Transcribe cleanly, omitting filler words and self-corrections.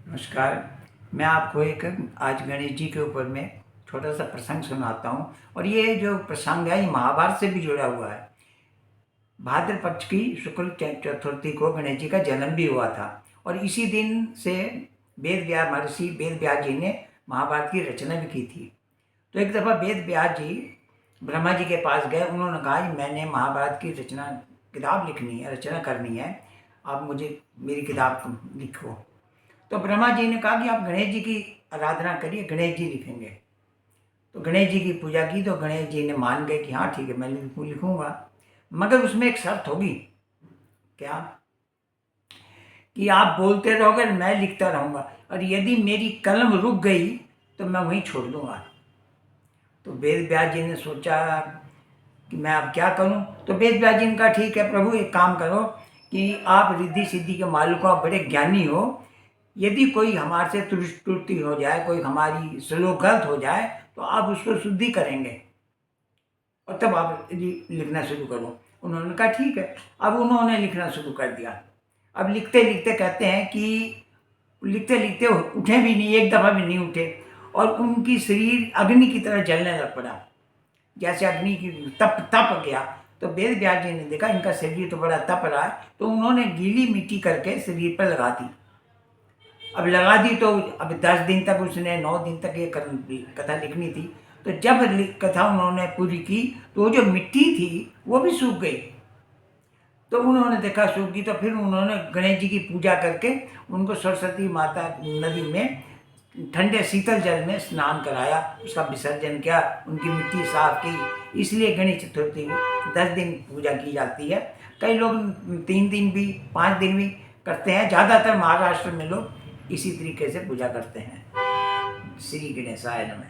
नमस्कार। मैं आपको एक आज गणेश जी के ऊपर में छोटा सा प्रसंग सुनाता हूँ। और ये जो प्रसंग है ये महाभारत से भी जुड़ा हुआ है। भाद्र पक्ष की शुक्ल चतुर्थी को गणेश जी का जन्म भी हुआ था और इसी दिन से महर्षि वेद व्यास जी ने महाभारत की रचना भी की थी। तो एक दफ़ा वेद व्यास जी ब्रह्मा जी के पास गए। उन्होंने कहा कि मैंने महाभारत की किताब लिखनी है, रचना करनी है, आप मुझे मेरी किताब लिखो। तो ब्रह्मा जी ने कहा कि आप गणेश जी की आराधना करिए, गणेश जी लिखेंगे। तो गणेश जी की पूजा की तो गणेश जी ने मान गए कि हाँ ठीक है, मैं लिखूंगा, मगर उसमें एक शर्त होगी। क्या? कि आप बोलते रहोगे, मैं लिखता रहूंगा, और यदि मेरी कलम रुक गई तो मैं वहीं छोड़ दूंगा। तो वेद व्यास जी ने सोचा कि मैं अब क्या करूं। तो वेद व्यास जी ने कहा ठीक है प्रभु, एक काम करो कि आप रिद्धि सिद्धि के मालिक हो, आप बड़े ज्ञानी हो, यदि कोई हमारे से त्रुटि हो जाए, कोई हमारी श्लोक गलत हो जाए तो आप उसको शुद्धि करेंगे और तब आप लिखना शुरू करो। उन्होंने कहा ठीक है। अब उन्होंने लिखना शुरू कर दिया। अब लिखते लिखते कहते हैं कि लिखते लिखते उठे भी नहीं, एक दफ़ा भी नहीं उठे, और उनकी शरीर अग्नि की तरह जलने लग पड़ा, जैसे अग्नि की तप गया। तो वेद व्यास जी ने देखा इनका शरीर तो बड़ा तप रहा है, तो उन्होंने गीली मिट्टी करके शरीर पर लगा दी। अब लगा दी तो अब 10 दिन तक, उसने 9 दिन तक ये कथा लिखनी थी। तो जब कथा उन्होंने पूरी की तो वो जो मिट्टी थी वो भी सूख गई। तो उन्होंने देखा सूख गई, तो फिर उन्होंने गणेश जी की पूजा करके उनको सरस्वती माता नदी में ठंडे शीतल जल में स्नान कराया, उसका विसर्जन किया, उनकी मिट्टी साफ की। इसलिए गणेश चतुर्थी 10 दिन पूजा की जाती है। कई लोग 3 दिन भी, 5 दिन भी करते हैं। ज़्यादातर महाराष्ट्र में लोग इसी तरीके से पूजा करते हैं। श्री गणेशाय नमः।